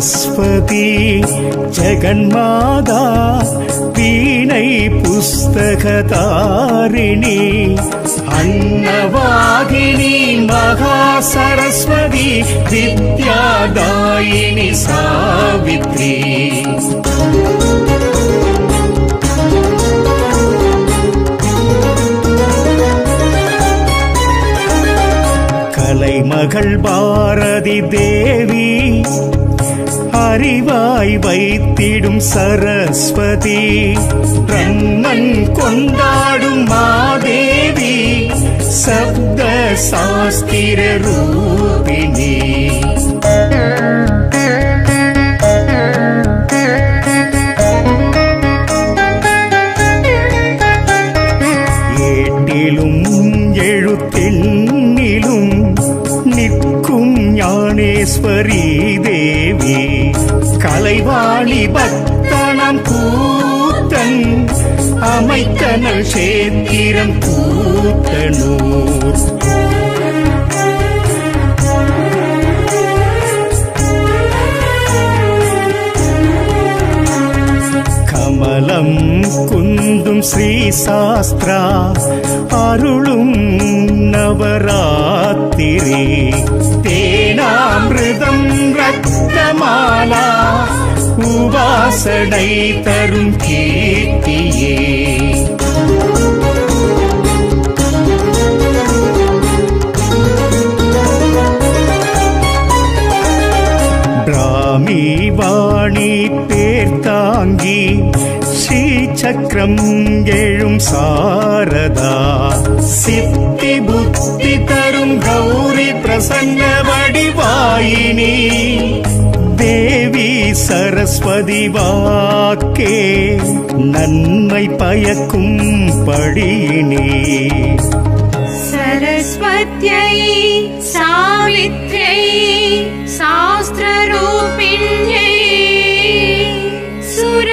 சரஸ்வதி ஜெகன்மாதா வீணை புஸ்தகதாரிணி அன்னவாகினி மகா சரஸ்வதி வித்யாதாயினி சாவித்ரி கலைமகள் பாரதி தேவி அறிவாய் வைத்திடும் சரஸ்வதி பிரம்மன் கொண்டாடும் மாதேவி சப்த சாஸ்திர ரூபிணி ஏட்டிலும் எழுத்தெண்ணிலும் நிற்கும் ஞானேஸ்வரி தேவி கலைவாணி பக்தனம் கூத்தன் அமைத்தனல் சேத்திரம் கூத்தனூர் கமலம் குந்தும் ஸ்ரீ சாஸ்திரா அருளும் நவராத்திரி தேனாமிருதம் ரத்னமாலா உபாசனை தரும் கீர்த்தியே பிராமி வாணி பேர்த்தாங்கி ஸ்ரீ சக்கரம் எழும் சாரதா சித்தி புத்தி தரும் கௌரி பிரசன்ன வடிவாயினி தேவி சரஸ்வதி வாக்கே நன்மை பயக்கும் படியினி சரஸ்வத்யை சாவித்ரை சாஸ்திரரூபிண்யை சுரவந்திதாயை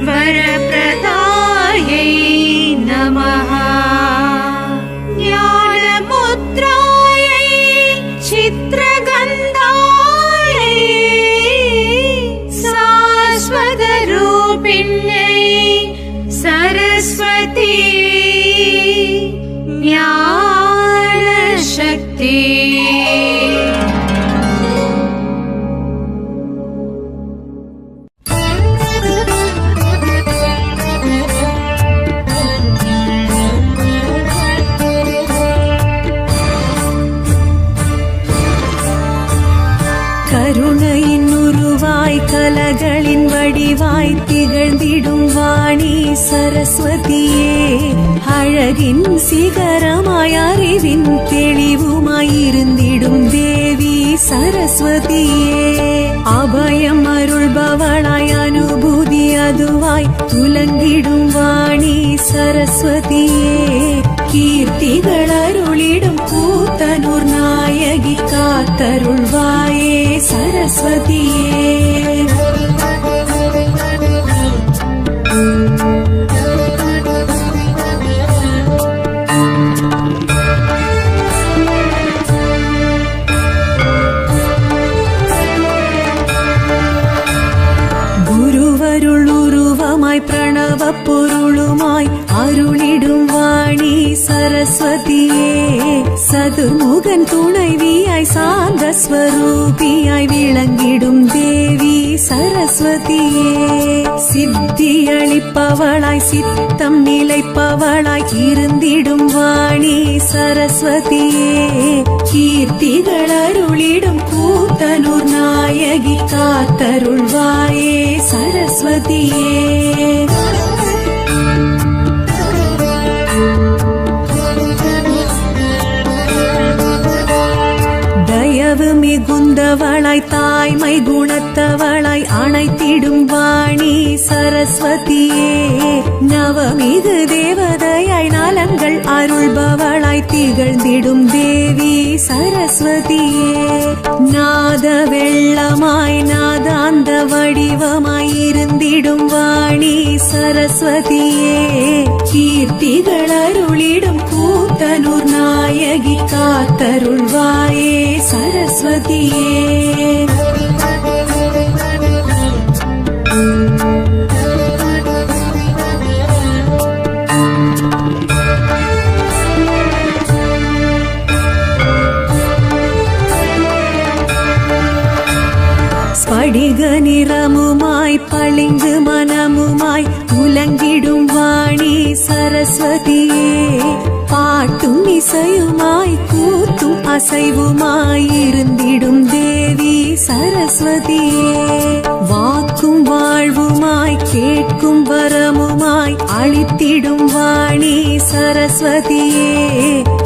வரப்ரதாயை நமः ஞானமுத்ராயை சித்ரகந்தாயை சாஸ்வதரூபிண்யை சரஸ்வதி ஞானசக்தி கருணையின் உருவாய் கலகளின் வடிவாய் திகழ்ந்திடும் வாணி சரஸ்வதியே அழகின் சிகரமாய் அறிவின் தெளிவுமாயிருந்திடும் தேவி சரஸ்வதியே அபயம் அருள்பவளாய் அனுபூதி அதுவாய் துலங்கிடும் வாணி சரஸ்வதியே கீர்த்திகள் அருளிடும் கூத்தனூர் நாயகி காத்தருள்வாயே சரஸ்வதியே குருவருள் உருவமாய் பிரணவ பொருளுமாய் அருளிடும் வாணி சரஸ்வதியே சதுர்முகன் துணைவியாய் சாந்த ஸ்வரூபியாய் விளங்கிடும் தேவி சரஸ்வதியே சித்தியளிப்பவளாய் சித்தம் நிலைப்பவளாய் இருந்திடும் வாணி சரஸ்வதியே கீர்த்திகள் அருளிடும் கூத்தனூர் நாயகி காத்தருள்வாயே சரஸ்வதியே தயவு மிகுந்தவளாய் தாய்மை குணத்தவளாய் அணைத்திடும் வாணி சரஸ்வதியே நவமிகு தேவதை நிலையாய் நலங்கள் அருள்பவளாய் திகழ்ந்திடும் தேவி சரஸ்வதியே. நாத வெள்ளமாய் நாதாந்த வடிவமாய் இருந்திடும் வாணி சரஸ்வதியே. கீர்த்திகள் அருளிடும் கூத்தனூர் நாயகி காத்தருள்வாயே சரஸ்வதியே. ஸ்படிக நிறமுமாய் பளிங்கு மனமுமாய் உலங்கிடும் வாணி சரஸ்வதியே. பாட்டும் இசையுமாய் கூத்தும் அசைவுமாய் இருந்திடும் தேவி சரஸ்வதியே. வாக்கும் வாழ்வுமாய் கேட்கும் வரமுமாய் அளித்திடும் வாணி சரஸ்வதியே.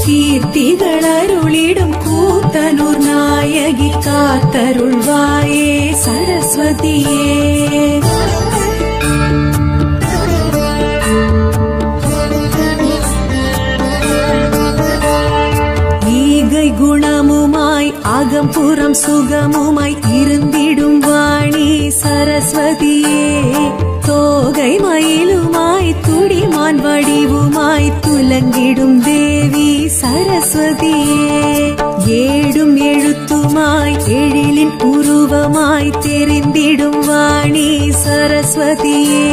கீர்த்திகள் அருளிடும் கூத்தனூர் நாயகி காத்தருள்வாயே சரஸ்வதியே. ஈகை குணமுமாய் அகம்புறம் சுகமுமாய் இருந்திடும் வாணி சரஸ்வதியே. தோகை மயிலுமாய் துடிமான் வடிவுமாய் துலங்கிடும் தேவி சரஸ்வதியே. ஏடும் எழுத்துமாய் எழிலின் உருவமாய் தெரிந்திடும் வாணி சரஸ்வதியே.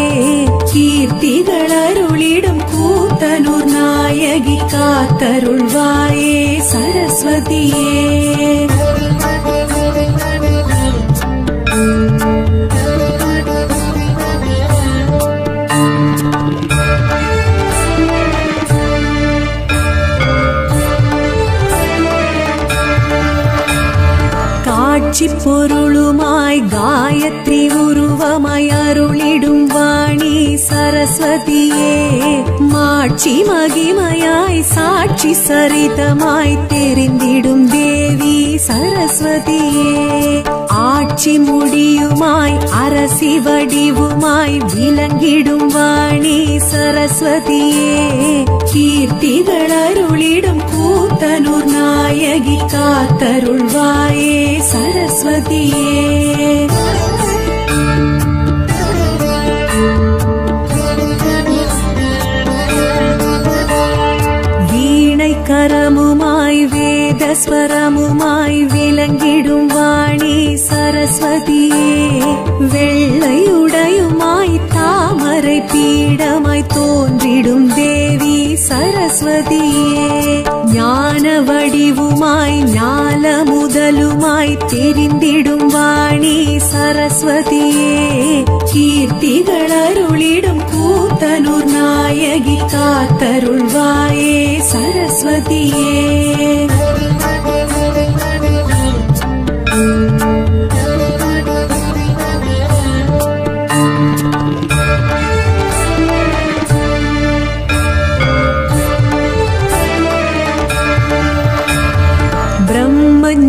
கீர்த்திகள் அருளிடும் கூத்தனூர் நாயகி காத்தருள்வாயே சரஸ்வதியே. காட்சி பொருளுமாய் காயத்ரி உருவமாய் அருளிடும் வாணி சரஸ்வதியே. மாட்சி மகிமையாய் சாட்சி சரிதமாய் தெரிந்திடும் தேவி சரஸ்வதியே. ஆட்சி முடியுமாய் அரசி வடிவுமாய் விளங்கிடும் வாணி சரஸ்வதியே. கீர்த்திகள் அருளிடும் கூத்தனூர் நாயகி காத்தருள்வாயே சரஸ்வதியே. வீணை கரமுமாய் வேதஸ்வரமுமாய் விளங்கிடும் வாணி சரஸ்வதியே. வெள்ளையுடையுமாய் தாமரை பீடமாய் தோன்றிடும் தேவி சரஸ்வதியே. ஞான வடிவுமாய் ஞால முதலுமாய் தெரிந்திடும் வாணி சரஸ்வதியே. கீர்த்திகள் அருளிடும் கூத்தனூர் நாயகி காத்தருள்வாயே சரஸ்வதியே.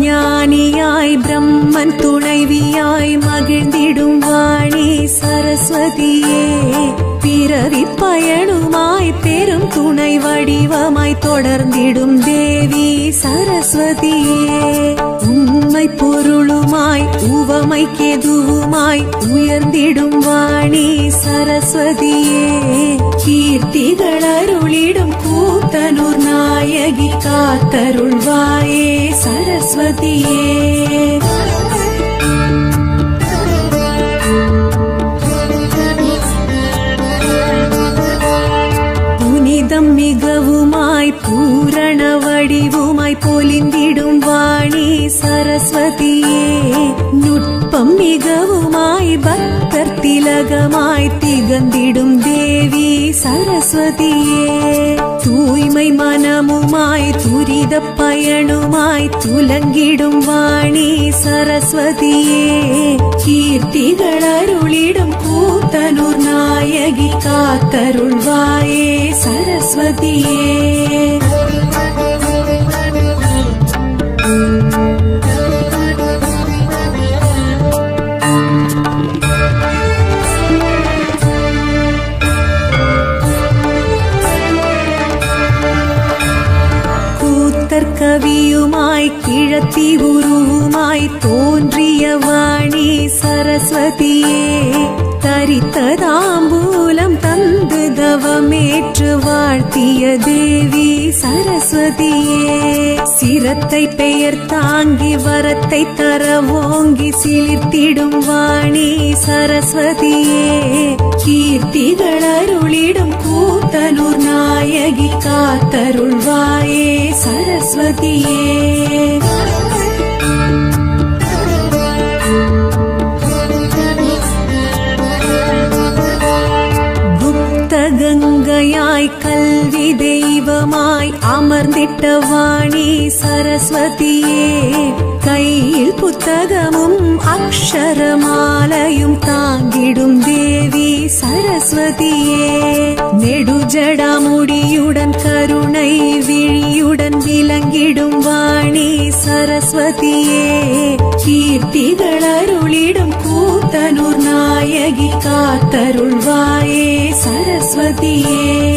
ஞானியாய் பிரம்மன் துணைவியாய் மகிழ்ந்திடும் வாணி சரஸ்வதியே. பிறவி பயனுமாய் பெரும் துணை வடிவமாய் தொடர்ந்திடும் தேவி சரஸ்வதியே. உண்மை பொருளுமாய் உவமை கெதுவுமாய் உயர்ந்திடும் வாணி சரஸ்வதியே. கீர்த்திகள் அருளிடும் கூத்தனூர் நாயகி காத்தருள்வாயே சரஸ்வதியே. புனிதம் மிகவுமாய் பூரண வடிவுமாய் பொலிந்திடும் வாணி சரஸ்வதியே. நுட்பம் மிகவுமாய் பக்தர் திலகமாய் திகழ்ந்திடும் தேவி சரஸ்வதியே. தூய்மை மனமுமாய் துரித பயனுமாய் துலங்கிடும் வாணி சரஸ்வதியே. கீர்த்திகள் அருளிடும் கூத்தனூர் நாயகி காத்தருள்வாயே சரஸ்வதியே. பருத்தி உருவுமாய் தோன்றிய வாணி சரஸ்வதியே தரித்த தாம்பூலம் தந்து தவமேற்று வாழ்த்திய தேவி சரஸ்வதியே சிரத்தை பெயர் தாங்கி வரத்தை தர ஓங்கி சிலிர்த்திடும் வாணி சரஸ்வதியே கீர்த்திகள் அருளிடும் கூத்தனூர் நாயகி காத்தருள்வாயே சரஸ்வதியே கங்கையாய் கல்வி தெய்வமாய் அமர்ந்திட்ட வாணி சரஸ்வதியே கையில் புத்தகமும் அக்ஷரமாலையும் தாங்கிடும் தேவி சரஸ்வதியே நெடுஜடாமுடியுடன் கருணை விழியுடன் விளங்கிடும் வாணி சரஸ்வதியே கீர்த்திகள் அருளிடும் கூத்தனூர் நாயகி காத்தருள்வாயே சரஸ்வதியே